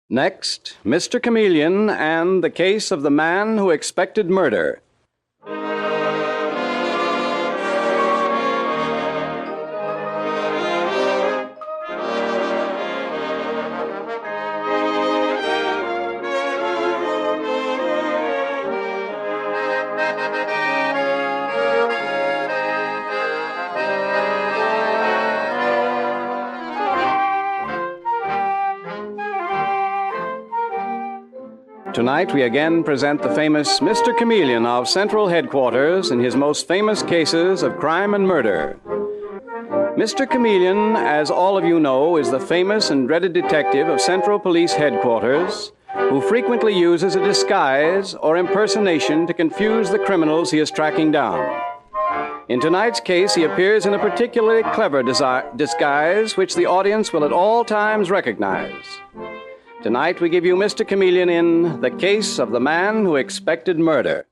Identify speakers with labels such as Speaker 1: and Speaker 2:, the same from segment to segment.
Speaker 1: Next, Mr. Chameleon and the case of the man who expected murder. Tonight, we again present the famous Mr. Chameleon of Central Headquarters in his most famous cases of crime and murder. Mr. Chameleon, as all of you know, is the famous and dreaded detective of Central Police Headquarters who frequently uses a disguise or impersonation to confuse the criminals he is tracking down. In tonight's case, he appears in a particularly clever disguise which the audience will at all times recognize. Tonight, we give you Mr. Chameleon in The Case of the Man Who Expected Murder.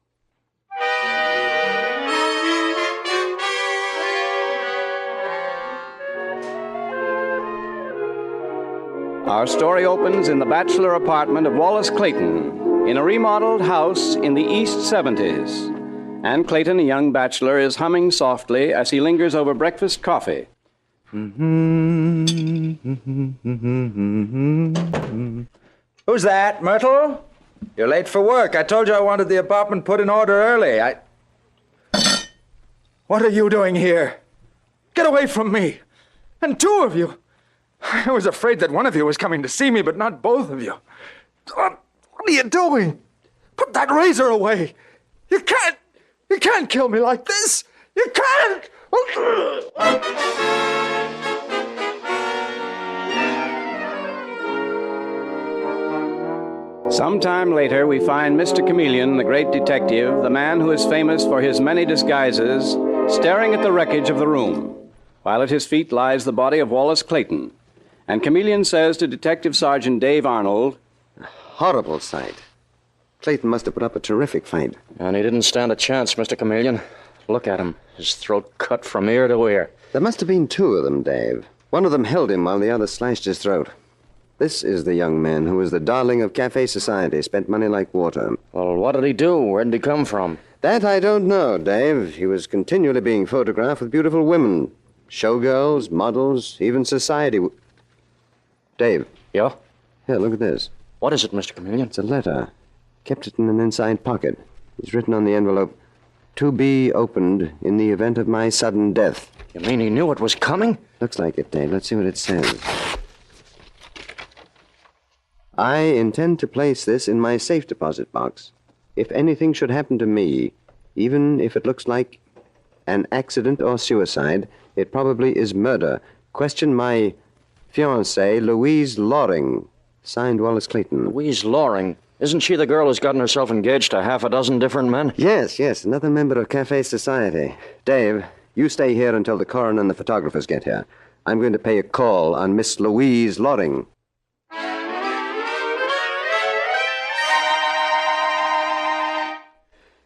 Speaker 1: Our story opens in the bachelor apartment of Wallace Clayton in a remodeled house in the East 70s. Ann Clayton, a young bachelor, is humming softly as he lingers over breakfast coffee.
Speaker 2: Who's that, Myrtle? You're late for work. I told you I wanted the apartment put in order early. What are you doing here? Get away from me. And two of you. I was afraid that one of you was coming to see me, but not both of you. What are you doing? Put that razor away. You can't kill me like this. You can't.
Speaker 1: Sometime later, we find Mr. Chameleon, the great detective, the man who is famous for his many disguises, staring at the wreckage of the room, while at his feet lies the body of Wallace Clayton. And Chameleon says to Detective Sergeant Dave Arnold,
Speaker 3: "A horrible sight. Clayton must have put up a terrific fight."
Speaker 4: And he didn't stand a chance, Mr. Chameleon. Look at him. His throat cut from ear to ear.
Speaker 3: There must have been two of them, Dave. One of them held him while the other slashed his throat. This is the young man who was the darling of cafe society, spent money like water.
Speaker 4: Well, what did he do? Where did he come from?
Speaker 3: That I don't know, Dave. He was continually being photographed with beautiful women. Showgirls, models, even society. Dave.
Speaker 4: Yeah?
Speaker 3: Here, look at this.
Speaker 4: What is it, Mr. Chameleon?
Speaker 3: It's a letter. Kept it in an inside pocket. It's written on the envelope, "To be opened in the event of my sudden death."
Speaker 4: You mean he knew it was coming?
Speaker 3: Looks like it, Dave. Let's see what it says. "I intend to place this in my safe deposit box. If anything should happen to me, even if it looks like an accident or suicide, it probably is murder. Question my fiancée, Louise Loring." Signed, Wallace Clayton.
Speaker 4: Louise Loring? Isn't she the girl who's gotten herself engaged to half a dozen different men?
Speaker 3: Yes, another member of cafe society. Dave, you stay here until the coroner and the photographers get here. I'm going to pay a call on Miss Louise Loring.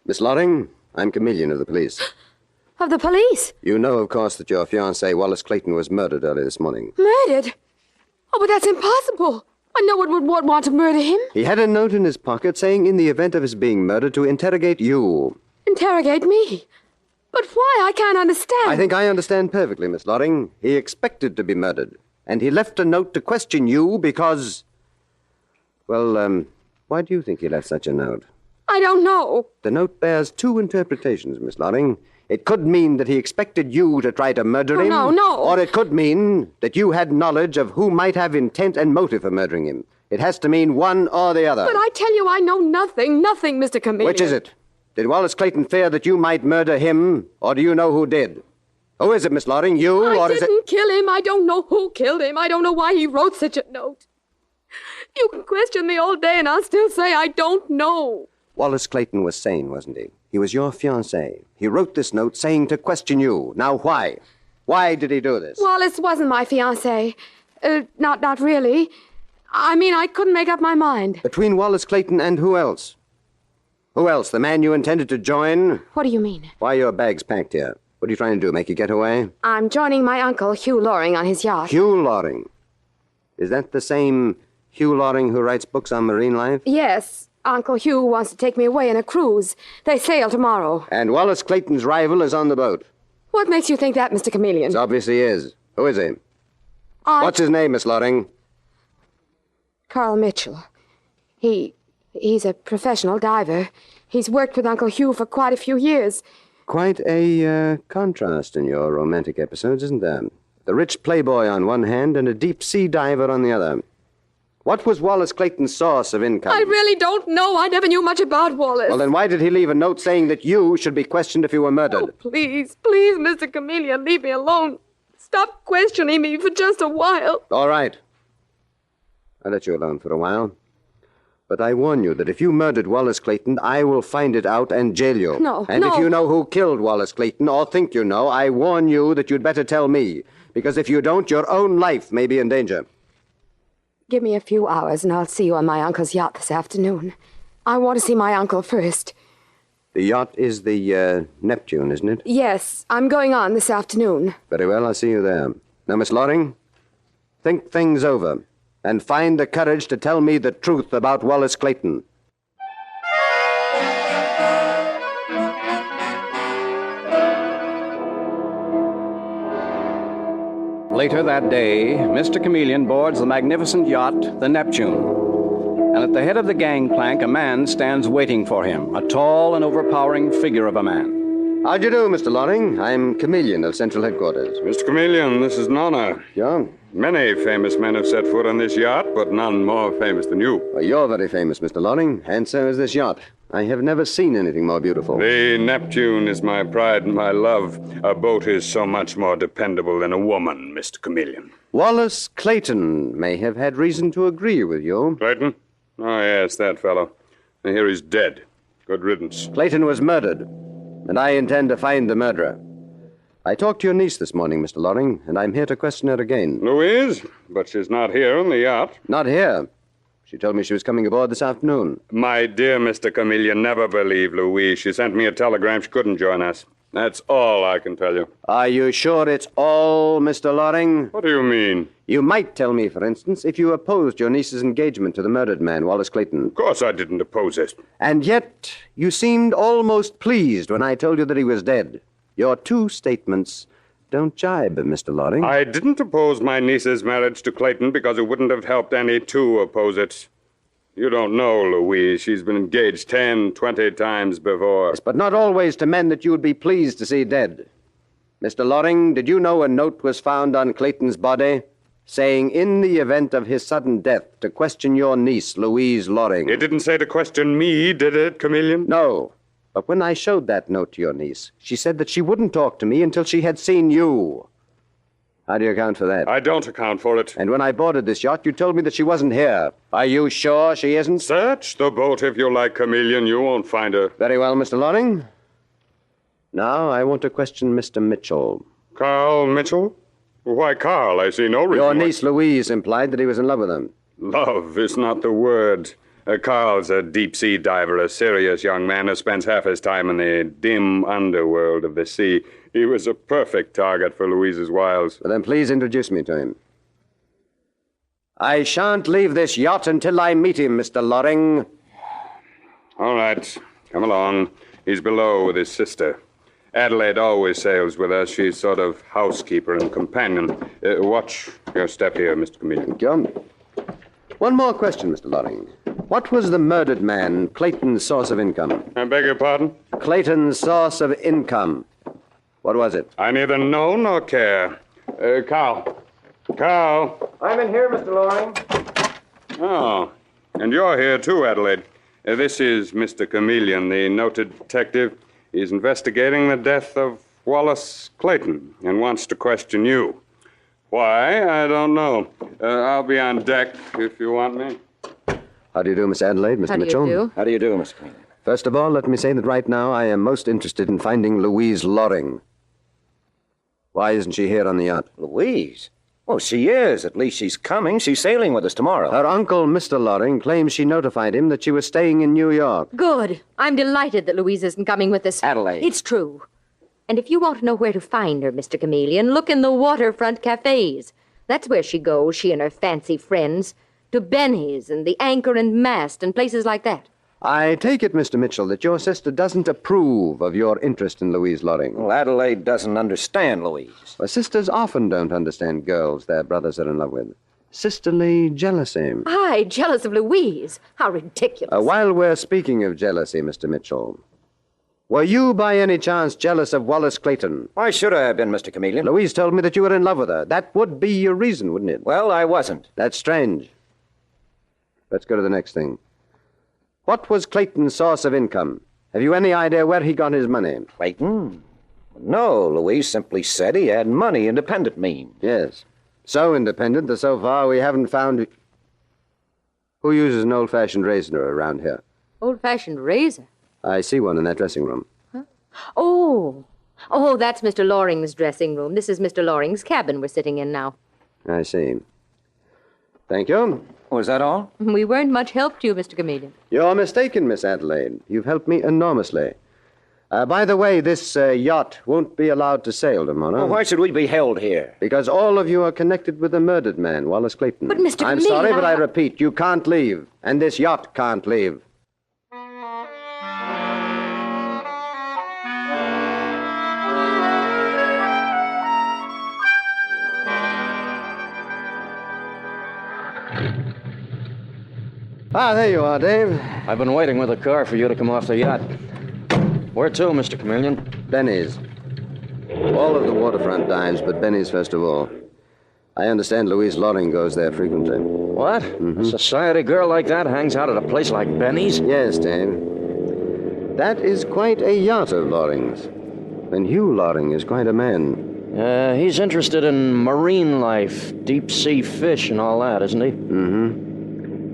Speaker 3: Miss Loring, I'm Chameleon of the police.
Speaker 5: Of the police?
Speaker 3: You know, of course, that your fiancé, Wallace Clayton, was murdered early this morning.
Speaker 5: Murdered? Oh, but that's impossible. I know one would want to murder him.
Speaker 3: He had a note in his pocket saying in the event of his being murdered to interrogate you.
Speaker 5: Interrogate me? But why? I can't understand.
Speaker 3: I think I understand perfectly, Miss Loring. He expected to be murdered. And he left a note to question you because... Well, why do you think he left such a note?
Speaker 5: I don't know.
Speaker 3: The note bears two interpretations, Miss Loring. It could mean that he expected you to try to murder him.
Speaker 5: No.
Speaker 3: Or it could mean that you had knowledge of who might have intent and motive for murdering him. It has to mean one or the other.
Speaker 5: But I tell you, I know nothing, Mr. Chameleon.
Speaker 3: Which is it? Did Wallace Clayton fear that you might murder him, or do you know who did? Who is it, Miss Loring? You, or is it...
Speaker 5: I didn't kill him. I don't know who killed him. I don't know why he wrote such a note. You can question me all day, and I'll still say I don't know.
Speaker 3: Wallace Clayton was sane, wasn't he? He was your fiancé. He wrote this note saying to question you. Now, why? Why did he do this?
Speaker 5: Wallace wasn't my fiancé. Not really. I mean, I couldn't make up my mind.
Speaker 3: Between Wallace Clayton and who else? Who else? The man you intended to join?
Speaker 5: What do you mean?
Speaker 3: Why are your bags packed here? What are you trying to do, make you get away?
Speaker 5: I'm joining my uncle, Hugh Loring, on his yacht.
Speaker 3: Hugh Loring. Is that the same Hugh Loring, who writes books on marine life?
Speaker 5: Yes, Uncle Hugh wants to take me away on a cruise. They sail tomorrow.
Speaker 3: And Wallace Clayton's rival is on the boat.
Speaker 5: What makes you think that, Mr. Chameleon?
Speaker 3: It obviously is. Who is he? What's his name, Miss Loring?
Speaker 5: Carl Mitchell. He's a professional diver. He's worked with Uncle Hugh for quite a few years.
Speaker 3: Quite a contrast in your romantic episodes, isn't there? The rich playboy on one hand and a deep-sea diver on the other. What was Wallace Clayton's source of income?
Speaker 5: I really don't know. I never knew much about Wallace.
Speaker 3: Well, then why did he leave a note saying that you should be questioned if you were murdered?
Speaker 5: Oh, please, please, Mr. Chameleon, leave me alone. Stop questioning me for just a while.
Speaker 3: All right. I'll let you alone for a while. But I warn you that if you murdered Wallace Clayton, I will find it out and jail you.
Speaker 5: No,
Speaker 3: And
Speaker 5: no.
Speaker 3: if you know who killed Wallace Clayton, or think you know, I warn you that you'd better tell me. Because if you don't, your own life may be in danger.
Speaker 5: Give me a few hours and I'll see you on my uncle's yacht this afternoon. I want to see my uncle first.
Speaker 3: The yacht is the Neptune, isn't it?
Speaker 5: Yes, I'm going on this afternoon.
Speaker 3: Very well, I'll see you there. Now, Miss Loring, think things over and find the courage to tell me the truth about Wallace Clayton.
Speaker 1: Later that day, Mr. Chameleon boards the magnificent yacht, the Neptune. And at the head of the gangplank, a man stands waiting for him, a tall and overpowering figure of a man.
Speaker 3: How do you do, Mr. Loring? I'm Chameleon of Central Headquarters.
Speaker 6: Mr. Chameleon, this is an honor.
Speaker 3: Yeah?
Speaker 6: Many famous men have set foot on this yacht, but none more famous than you.
Speaker 3: Well, you're very famous, Mr. Loring, and so is this yacht. I have never seen anything more beautiful.
Speaker 6: The Neptune is my pride and my love. A boat is so much more dependable than a woman, Mr. Chameleon.
Speaker 3: Wallace Clayton may have had reason to agree with you.
Speaker 6: Clayton? Oh, yes, that fellow. I hear he's dead. Good riddance.
Speaker 3: Clayton was murdered, and I intend to find the murderer. I talked to your niece this morning, Mr. Loring, and I'm here to question her again.
Speaker 6: Louise? But she's not here on the yacht.
Speaker 3: Not here. She told me she was coming aboard this afternoon.
Speaker 6: My dear Mr. Chameleon, never believe Louise. She sent me a telegram she couldn't join us. That's all I can tell you.
Speaker 3: Are you sure it's all, Mr. Loring?
Speaker 6: What do you mean?
Speaker 3: You might tell me, for instance, if you opposed your niece's engagement to the murdered man, Wallace Clayton.
Speaker 6: Of course I didn't oppose it.
Speaker 3: And yet, you seemed almost pleased when I told you that he was dead. Your two statements don't jibe, Mr. Loring.
Speaker 6: I didn't oppose my niece's marriage to Clayton because it wouldn't have helped any to oppose it. You don't know, Louise. She's been engaged 10, 20 times before.
Speaker 3: But not always to men that you would be pleased to see dead. Mr. Loring, did you know a note was found on Clayton's body saying, in the event of his sudden death, to question your niece, Louise Loring?
Speaker 6: It didn't say to question me, did it, Chameleon?
Speaker 3: No. But when I showed that note to your niece, she said that she wouldn't talk to me until she had seen you. How do you account for that?
Speaker 6: I don't account for it.
Speaker 3: And when I boarded this yacht, you told me that she wasn't here. Are you sure she isn't?
Speaker 6: Search the boat if you like, Chameleon. You won't find her.
Speaker 3: Very well, Mr. Loring. Now I want to question Mr. Mitchell.
Speaker 6: Carl Mitchell? Why, Carl, I see no reason.
Speaker 3: Your niece Louise implied that he was in love with her.
Speaker 6: Love is not the word. Carl's a deep-sea diver, a serious young man who spends half his time in the dim underworld of the sea. He was a perfect target for Louise's wiles.
Speaker 3: Well, then please introduce me to him. I shan't leave this yacht until I meet him, Mr. Loring.
Speaker 6: All right, come along. He's below with his sister. Adelaide always sails with us. She's sort of housekeeper and companion. Watch your step here, Mr. Chameleon.
Speaker 3: Thank you. One more question, Mr. Loring. What was the murdered man, Clayton's source of income?
Speaker 6: I beg your pardon?
Speaker 3: Clayton's source of income. What was it?
Speaker 6: I neither know nor care. Carl. Carl.
Speaker 3: I'm in here, Mr. Loring.
Speaker 6: Oh, and you're here too, Adelaide. This is Mr. Chameleon, the noted detective. He's investigating the death of Wallace Clayton and wants to question you. Why, I don't know. I'll be on deck if you want me.
Speaker 3: How do you do, Miss Adelaide, Mr. Mitchell?
Speaker 4: How do you do, Mr. Chameleon?
Speaker 3: First of all, let me say that right now I am most interested in finding Louise Loring. Why isn't she here on the yacht?
Speaker 7: Louise? Well, she is. At least she's coming. She's sailing with us tomorrow.
Speaker 3: Her uncle, Mr. Loring, claims she notified him that she was staying in New York.
Speaker 8: Good. I'm delighted that Louise isn't coming with us.
Speaker 4: Adelaide.
Speaker 8: It's true. And if you want to know where to find her, Mr. Chameleon, look in the waterfront cafes. That's where she goes, she and her fancy friends. To Benny's and the Anchor and Mast and places like that.
Speaker 3: I take it, Mr. Mitchell, that your sister doesn't approve of your interest in Louise Loring.
Speaker 7: Well, Adelaide doesn't understand Louise.
Speaker 3: Well, sisters often don't understand girls their brothers are in love with. Sisterly jealousy.
Speaker 8: I jealous of Louise? How ridiculous.
Speaker 3: While we're speaking of jealousy, Mr. Mitchell, were you by any chance jealous of Wallace Clayton?
Speaker 7: Why should I have been, Mr. Chameleon?
Speaker 3: Louise told me that you were in love with her. That would be your reason, wouldn't it?
Speaker 7: Well, I wasn't.
Speaker 3: That's strange. Let's go to the next thing. What was Clayton's source of income? Have you any idea where he got his money?
Speaker 7: Clayton? No, Louise simply said he had money, independent means.
Speaker 3: Yes. So independent that so far we haven't found... Who uses an old-fashioned razor around here?
Speaker 8: Old-fashioned razor?
Speaker 3: I see one in that dressing room.
Speaker 8: Huh? Oh, that's Mr. Loring's dressing room. This is Mr. Loring's cabin we're sitting in now.
Speaker 3: I see. Thank you.
Speaker 7: Was that all?
Speaker 8: We weren't much help to you, Mr. Chameleon.
Speaker 3: You're mistaken, Miss Adelaide. You've helped me enormously. By the way, this yacht won't be allowed to sail tomorrow.
Speaker 7: Well, why should we be held here?
Speaker 3: Because all of you are connected with the murdered man, Wallace Clayton.
Speaker 8: But, Mr.
Speaker 3: I'm
Speaker 8: Chameleon,
Speaker 3: sorry, but I repeat, you can't leave. And this yacht can't leave. Ah, there you are, Dave.
Speaker 4: I've been waiting with the car for you to come off the yacht. Where to, Mr. Chameleon?
Speaker 3: Benny's. All of the waterfront dives, but Benny's first of all. I understand Louise Loring goes there frequently.
Speaker 4: What? A society girl like that hangs out at a place like Benny's?
Speaker 3: Yes, Dave. That is quite a yacht of Loring's. And Hugh Loring is quite a man.
Speaker 4: He's interested in marine life, deep-sea fish and all that, isn't he?
Speaker 3: Mm-hmm.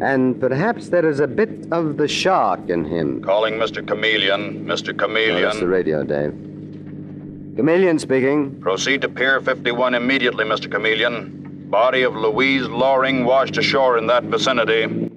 Speaker 3: And perhaps there is a bit of the shark in him.
Speaker 9: Calling Mr. Chameleon. Mr. Chameleon.
Speaker 3: Oh, that's the radio, Dave. Chameleon speaking.
Speaker 9: Proceed to Pier 51 immediately, Mr. Chameleon. Body of Louise Loring washed ashore in that vicinity.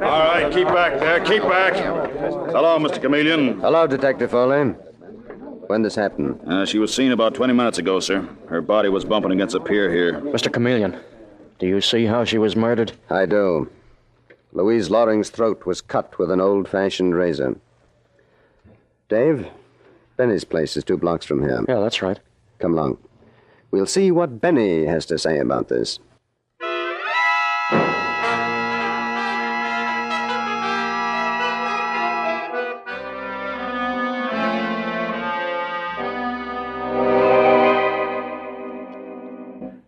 Speaker 9: All right, keep back there, keep back. Hello, Mr. Chameleon.
Speaker 3: Hello, Detective Foley. When this happened?
Speaker 9: She was seen about 20 minutes ago, sir. Her body was bumping against a pier here.
Speaker 4: Mr. Chameleon, do you see how she was murdered?
Speaker 3: I do. Louise Loring's throat was cut with an old-fashioned razor. Dave, Benny's place is 2 blocks from here.
Speaker 4: Yeah, that's right.
Speaker 3: Come along. We'll see what Benny has to say about this.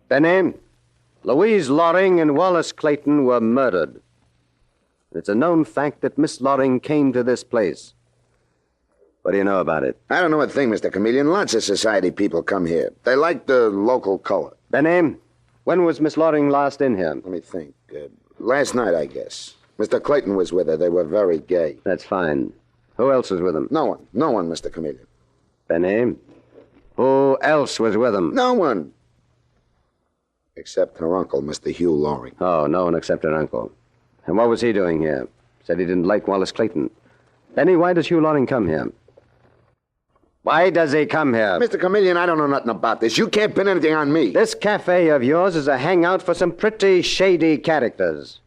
Speaker 3: Benny, Louise Loring and Wallace Clayton were murdered. It's a known fact that Miss Loring came to this place. What do you know about it?
Speaker 10: I don't know a thing, Mr. Chameleon. Lots of society people come here. They like the local color.
Speaker 3: Benny, when was Miss Loring last in here?
Speaker 10: Let me think. Last night, I guess. Mr. Clayton was with her. They were very gay.
Speaker 3: That's fine. Who else was with them?
Speaker 10: No one. No one, Mr. Chameleon.
Speaker 3: Benny, who else was with them?
Speaker 10: No one. Except her uncle, Mr. Hugh Loring.
Speaker 3: Oh, no one except her uncle. And what was he doing here? Said he didn't like Wallace Clayton. Benny, why does Hugh Loring come here? Why does he come here?
Speaker 10: Mr. Chameleon, I don't know nothing about this. You can't pin anything on me.
Speaker 3: This cafe of yours is a hangout for some pretty shady characters.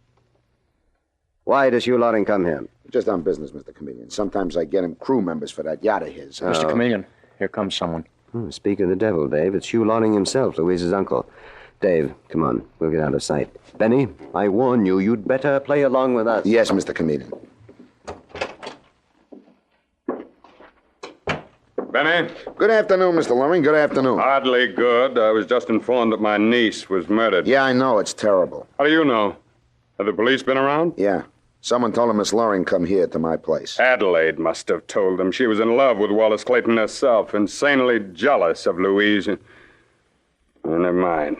Speaker 3: Why does Hugh Loring come here?
Speaker 10: Just on business, Mr. Chameleon. Sometimes I get him crew members for that yacht of his.
Speaker 4: Mr. Chameleon, here comes someone.
Speaker 3: Speak of the devil, Dave. It's Hugh Loring himself, Louise's uncle. Dave, come on. We'll get out of sight. Benny, I warn you, you'd better play along with us.
Speaker 10: Yes, Mr. Chameleon.
Speaker 6: Benny?
Speaker 10: Good afternoon, Mr. Loring. Good afternoon.
Speaker 6: Hardly good. I was just informed that my niece was murdered.
Speaker 10: Yeah, I know. It's terrible.
Speaker 6: How do you know? Have the police been around?
Speaker 10: Yeah. Someone told him Miss Loring come here to my place.
Speaker 6: Adelaide must have told them. She was in love with Wallace Clayton herself, insanely jealous of Louise. Never mind.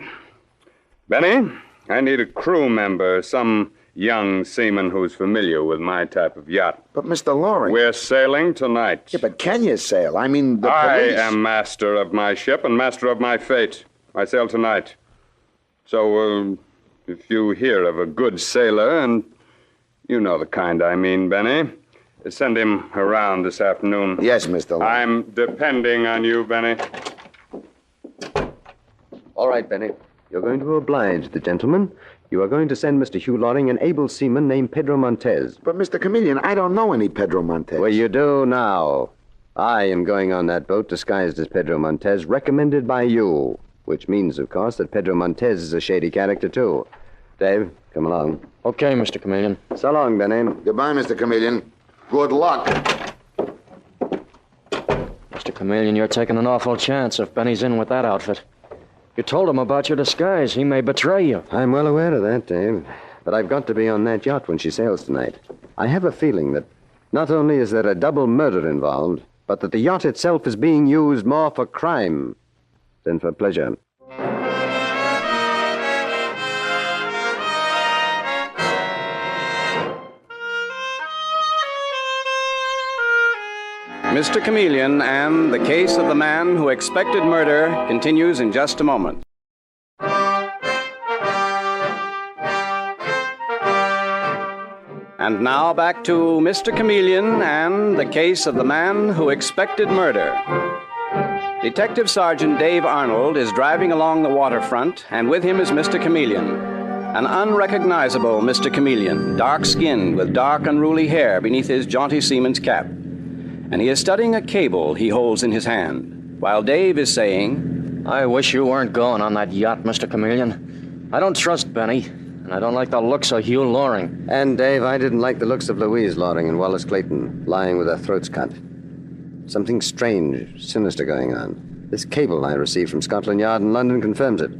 Speaker 6: Benny, I need a crew member, some young seaman who's familiar with my type of yacht.
Speaker 10: But, Mr. Loring...
Speaker 6: We're sailing tonight.
Speaker 10: Yeah, but can you sail? I mean, the
Speaker 6: I
Speaker 10: police...
Speaker 6: am master of my ship and master of my fate. I sail tonight. So, if you hear of a good sailor, and you know the kind I mean, Benny, send him around this afternoon.
Speaker 10: Yes, Mr. Loring.
Speaker 6: I'm depending on you, Benny.
Speaker 3: All right, Benny. You're going to oblige the gentleman. You are going to send Mr. Hugh Loring an able seaman named Pedro Montez.
Speaker 10: But, Mr. Chameleon, I don't know any Pedro Montez.
Speaker 3: Well, you do now. I am going on that boat disguised as Pedro Montez, recommended by you. Which means, of course, that Pedro Montez is a shady character, too. Dave, come along.
Speaker 4: Okay, Mr. Chameleon.
Speaker 3: So long, Benny.
Speaker 10: Goodbye, Mr. Chameleon. Good luck.
Speaker 4: Mr. Chameleon, you're taking an awful chance if Benny's in with that outfit. You told him about your disguise. He may betray you.
Speaker 3: I'm well aware of that, Dave. But I've got to be on that yacht when she sails tonight. I have a feeling that not only is there a double murder involved, but that the yacht itself is being used more for crime than for pleasure.
Speaker 1: Mr. Chameleon and the case of the man who expected murder continues in just a moment. And now back to Mr. Chameleon and the case of the man who expected murder. Detective Sergeant Dave Arnold is driving along the waterfront, and with him is Mr. Chameleon. An unrecognizable Mr. Chameleon, dark-skinned with dark, unruly hair beneath his jaunty seaman's cap. And he is studying a cable he holds in his hand, while Dave is saying,
Speaker 4: I wish you weren't going on that yacht, Mr. Chameleon. I don't trust Benny, and I don't like the looks of Hugh Loring.
Speaker 3: And, Dave, I didn't like the looks of Louise Loring and Wallace Clayton, lying with their throats cut. Something strange, sinister going on. This cable I received from Scotland Yard in London confirms it.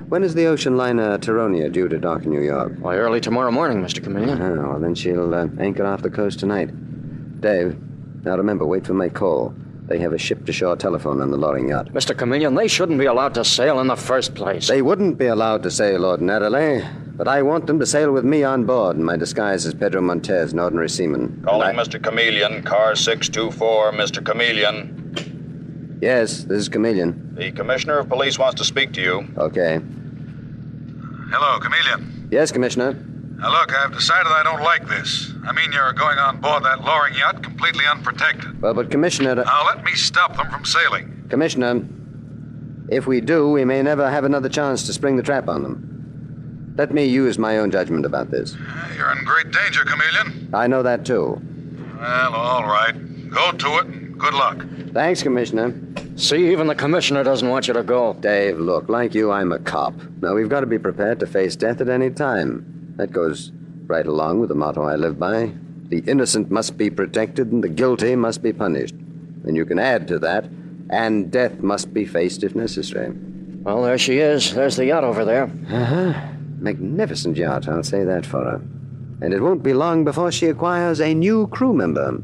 Speaker 3: When is the ocean liner Tyronia due to dock in New York?
Speaker 4: Why, early tomorrow morning, Mr. Chameleon.
Speaker 3: Oh, well, then she'll anchor off the coast tonight. Dave, now remember, wait for my call. They have a ship-to-shore telephone on the Loring yacht.
Speaker 4: Mr. Chameleon, they shouldn't be allowed to sail in the first place.
Speaker 3: They wouldn't be allowed to sail ordinarily, but I want them to sail with me on board in my disguise as Pedro Montez, an ordinary seaman.
Speaker 9: Calling Mr. Chameleon, car 624, Mr. Chameleon.
Speaker 3: Yes, this is Chameleon.
Speaker 9: The Commissioner of Police wants to speak to you.
Speaker 3: Okay.
Speaker 11: Hello, Chameleon.
Speaker 3: Yes, Commissioner.
Speaker 11: Now, look, I've decided I don't like this. I mean, you're going on board that Loring yacht completely unprotected.
Speaker 3: Well, but Commissioner...
Speaker 11: Now, let me stop them from sailing.
Speaker 3: Commissioner, if we do, we may never have another chance to spring the trap on them. Let me use my own judgment about this.
Speaker 11: You're in great danger, Chameleon.
Speaker 3: I know that, too.
Speaker 11: Well, all right. Go to it, and good luck.
Speaker 3: Thanks, Commissioner.
Speaker 4: See, even the Commissioner doesn't want you to go.
Speaker 3: Dave, look, like you, I'm a cop. Now, we've got to be prepared to face death at any time. That goes right along with the motto I live by. The innocent must be protected and the guilty must be punished. And you can add to that, and death must be faced if necessary.
Speaker 4: Well, there she is. There's the yacht over there.
Speaker 3: Uh-huh. Magnificent yacht, I'll say that for her. And it won't be long before she acquires a new crew member.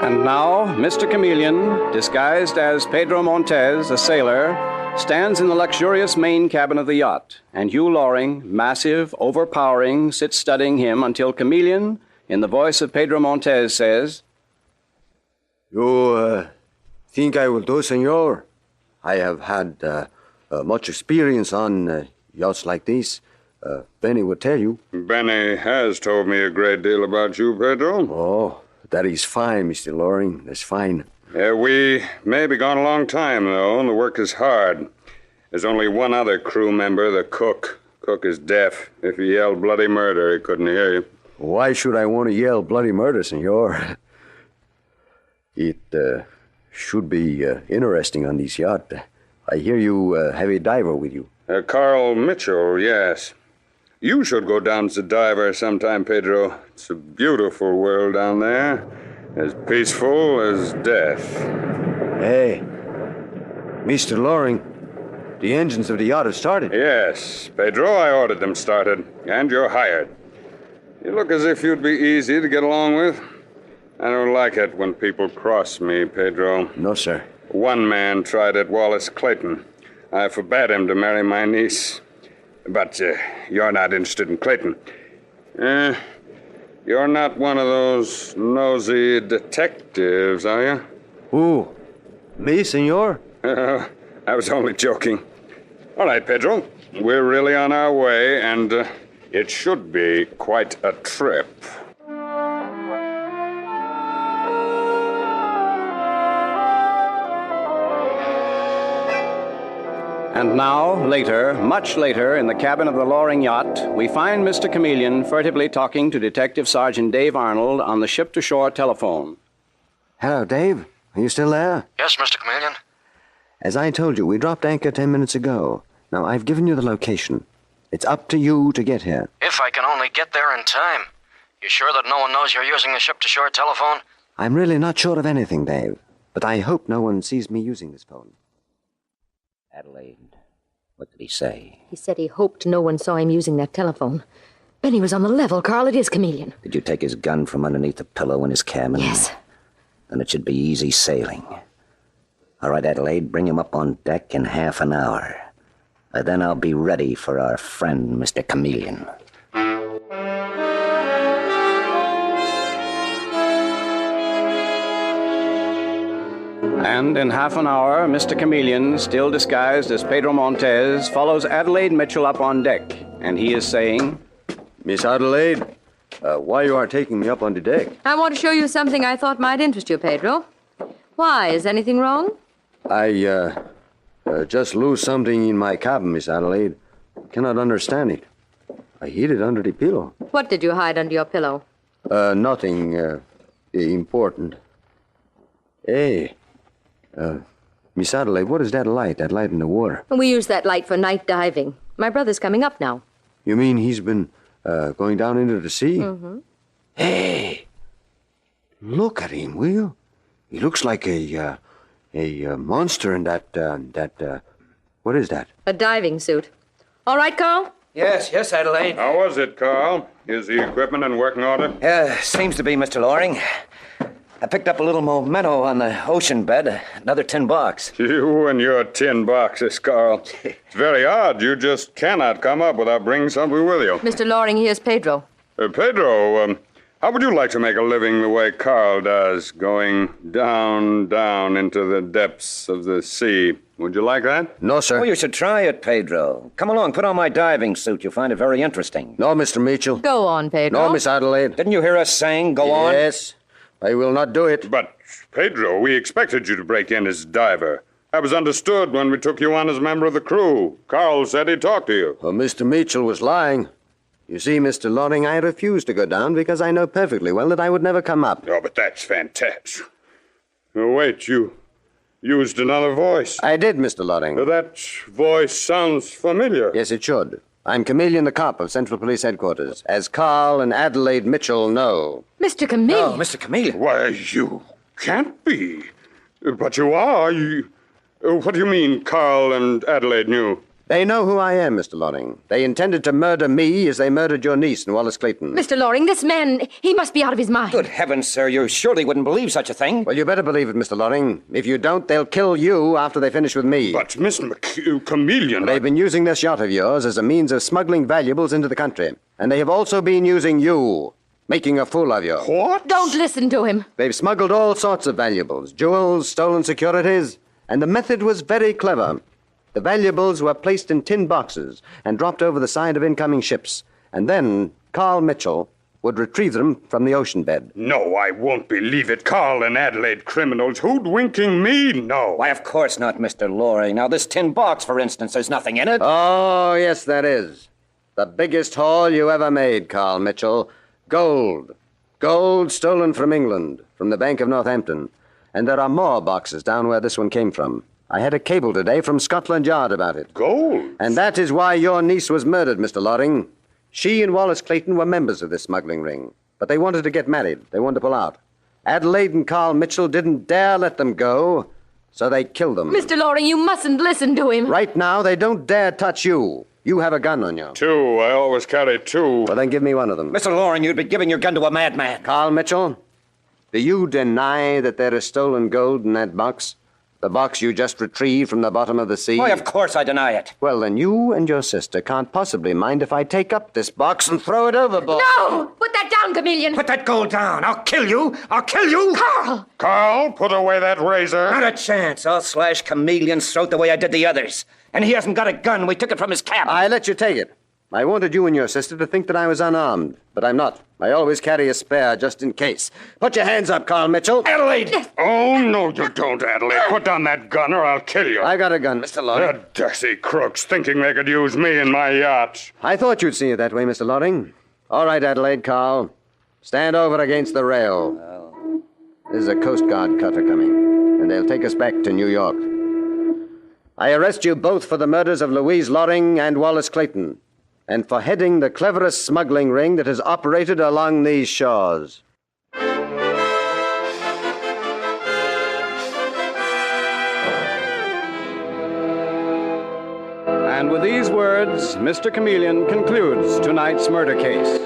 Speaker 1: And now, Mr. Chameleon, disguised as Pedro Montez, a sailor, stands in the luxurious main cabin of the yacht, and Hugh Loring, massive, overpowering, sits studying him until Chameleon, in the voice of Pedro Montez, says,
Speaker 3: You think I will do, senor? I have had much experience on yachts like this. Benny will tell you.
Speaker 6: Benny has told me a great deal about you, Pedro.
Speaker 3: Oh, that is fine, Mr. Loring. That's fine.
Speaker 6: We may be gone a long time, though, and the work is hard. There's only one other crew member, the cook. Cook is deaf. If he yelled bloody murder, he couldn't hear you.
Speaker 3: Why should I want to yell bloody murder, senor? It should be interesting on this yacht. I hear you have a diver with you.
Speaker 6: Carl Mitchell, yes. You should go down as a diver sometime, Pedro. It's a beautiful world down there. As peaceful as death.
Speaker 3: Hey, Mr. Loring, the engines of the yacht have started.
Speaker 6: Yes, Pedro, I ordered them started. And you're hired. You look as if you'd be easy to get along with. I don't like it when people cross me, Pedro.
Speaker 3: No, sir.
Speaker 6: One man tried at Wallace Clayton. I forbade him to marry my niece. But you're not interested in Clayton. You're not one of those nosy detectives, are you?
Speaker 3: Who? Me, senor?
Speaker 6: I was only joking. All right, Pedro. We're really on our way, and it should be quite a trip.
Speaker 1: And now, later, much later, in the cabin of the Loring yacht, we find Mr. Chameleon furtively talking to Detective Sergeant Dave Arnold on the ship-to-shore telephone.
Speaker 3: Hello, Dave. Are you still there?
Speaker 4: Yes, Mr. Chameleon.
Speaker 3: As I told you, we dropped anchor 10 minutes ago. Now, I've given you the location. It's up to you to get here.
Speaker 4: If I can only get there in time. You sure that no one knows you're using the ship-to-shore telephone?
Speaker 3: I'm really not sure of anything, Dave. But I hope no one sees me using this phone.
Speaker 7: Adelaide, what did he say?
Speaker 8: He said he hoped no one saw him using that telephone. Benny was on the level, Carl. It is Chameleon.
Speaker 7: Did you take his gun from underneath the pillow in his cabin?
Speaker 8: Yes.
Speaker 7: Then it should be easy sailing. All right, Adelaide, bring him up on deck in half an hour. Then I'll be ready for our friend, Mr. Chameleon.
Speaker 1: And in half an hour, Mr. Chameleon, still disguised as Pedro Montez, follows Adelaide Mitchell up on deck. And he is saying,
Speaker 3: Miss Adelaide, why you are taking me up on the deck?
Speaker 8: I want to show you something I thought might interest you, Pedro. Why? Is anything wrong?
Speaker 3: I just lose something in my cabin, Miss Adelaide. Cannot understand it. I hid it under the pillow.
Speaker 8: What did you hide under your pillow?
Speaker 3: Nothing important. Hey, Miss Adelaide, what is that light in the water?
Speaker 8: We use that light for night diving. My brother's coming up now.
Speaker 3: You mean he's been going down into the sea?
Speaker 8: Mm-hmm.
Speaker 3: Hey, look at him, will you? He looks like a monster in that, what is that?
Speaker 8: A diving suit. All right, Carl?
Speaker 7: Yes, Adelaide.
Speaker 6: How was it, Carl? Is the equipment in working order?
Speaker 7: Seems to be, Mr. Loring. I picked up a little memento on the ocean bed, another $10.
Speaker 6: You and your tin boxes, Carl. It's very odd. You just cannot come up without bringing something with you.
Speaker 8: Mr. Loring, here's Pedro.
Speaker 6: Pedro, how would you like to make a living the way Carl does, going down into the depths of the sea? Would you like that?
Speaker 3: No, sir.
Speaker 7: Oh, you should try it, Pedro. Come along, put on my diving suit. You'll find it very interesting.
Speaker 3: No, Mr. Mitchell.
Speaker 8: Go on, Pedro.
Speaker 3: No, Miss Adelaide.
Speaker 7: Didn't you hear us saying, go on?
Speaker 3: Yes, I will not do it.
Speaker 6: But, Pedro, we expected you to break in as diver. That was understood when we took you on as a member of the crew. Carl said he talked to you.
Speaker 3: Well, Mr. Mitchell was lying. You see, Mr. Loring, I refused to go down because I know perfectly well that I would never come up.
Speaker 6: Oh, but that's fantastic. Oh, wait, you used another voice.
Speaker 3: I did, Mr. Loring.
Speaker 6: That voice sounds familiar.
Speaker 3: Yes, it should. I'm Chameleon the cop of Central Police Headquarters, as Carl and Adelaide Mitchell know.
Speaker 8: Mr. Chameleon.
Speaker 7: Oh, Mr. Chameleon.
Speaker 6: Why, you can't be. But you are. What do you mean Carl and Adelaide knew?
Speaker 3: They know who I am, Mr. Loring. They intended to murder me as they murdered your niece and Wallace Clayton.
Speaker 8: Mr. Loring, this man, he must be out of his mind.
Speaker 7: Good heavens, sir, you surely wouldn't believe such a thing.
Speaker 3: Well, you better believe it, Mr. Loring. If you don't, they'll kill you after they finish with me.
Speaker 6: But, Mr. Chameleon...
Speaker 3: They've been using this yacht of yours as a means of smuggling valuables into the country. And they have also been using you, making a fool of you.
Speaker 6: What?
Speaker 8: Don't listen to him.
Speaker 3: They've smuggled all sorts of valuables, jewels, stolen securities, and the method was very clever. The valuables were placed in tin boxes and dropped over the side of incoming ships. And then Carl Mitchell would retrieve them from the ocean bed.
Speaker 6: No, I won't believe it. Carl and Adelaide criminals hoodwinking me? No.
Speaker 7: Why, of course not, Mr. Loring. Now, this tin box, for instance, there's nothing in it.
Speaker 3: Oh, yes, there is. The biggest haul you ever made, Carl Mitchell. Gold. Gold stolen from England, from the Bank of Northampton. And there are more boxes down where this one came from. I had a cable today from Scotland Yard about it.
Speaker 6: Gold?
Speaker 3: And that is why your niece was murdered, Mr. Loring. She and Wallace Clayton were members of this smuggling ring, but they wanted to get married. They wanted to pull out. Adelaide and Carl Mitchell didn't dare let them go, so they killed them.
Speaker 8: Mr. Loring, you mustn't listen to him.
Speaker 3: Right now, they don't dare touch you. You have a gun on you.
Speaker 6: 2. I always carry 2.
Speaker 3: Well, then give me one of them.
Speaker 7: Mr. Loring, you'd be giving your gun to a madman.
Speaker 3: Carl Mitchell, do you deny that there is stolen gold in that box? The box you just retrieved from the bottom of the sea?
Speaker 12: Why, of course I deny it.
Speaker 3: Well, then you and your sister can't possibly mind if I take up this box and throw it overboard.
Speaker 8: No! Put that down, Chameleon!
Speaker 12: Put that gold down. I'll kill you. I'll kill you.
Speaker 8: Carl!
Speaker 6: Carl, put away that razor.
Speaker 12: Not a chance. I'll slash Chameleon's throat the way I did the others. And he hasn't got a gun. We took it from his cabin.
Speaker 3: I let you take it. I wanted you and your sister to think that I was unarmed, but I'm not. I always carry a spare just in case. Put your hands up, Carl Mitchell.
Speaker 12: Adelaide!
Speaker 6: Oh, no, you don't, Adelaide. Put down that gun or I'll kill you.
Speaker 3: I got a gun, Mr. Loring.
Speaker 6: The dirty crooks thinking they could use me in my yacht.
Speaker 3: I thought you'd see it that way, Mr. Loring. All right, Adelaide, Carl. Stand over against the rail. There's a Coast Guard cutter coming, and they'll take us back to New York. I arrest you both for the murders of Louise Loring and Wallace Clayton, and for heading the cleverest smuggling ring that has operated along these shores.
Speaker 1: And with these words, Mr. Chameleon concludes tonight's murder case.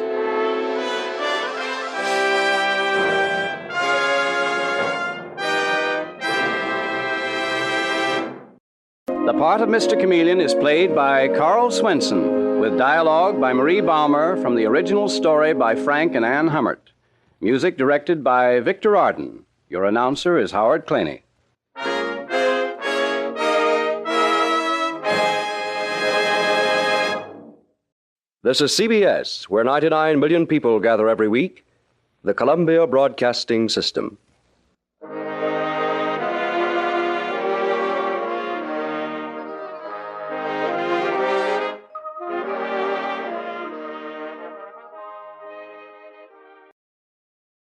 Speaker 1: The part of Mr. Chameleon is played by Carl Swenson, with dialogue by Marie Baumer from the original story by Frank and Ann Hummert. Music directed by Victor Arden. Your announcer is Howard Claney.
Speaker 13: This is CBS, where 99 million people gather every week, the Columbia Broadcasting System.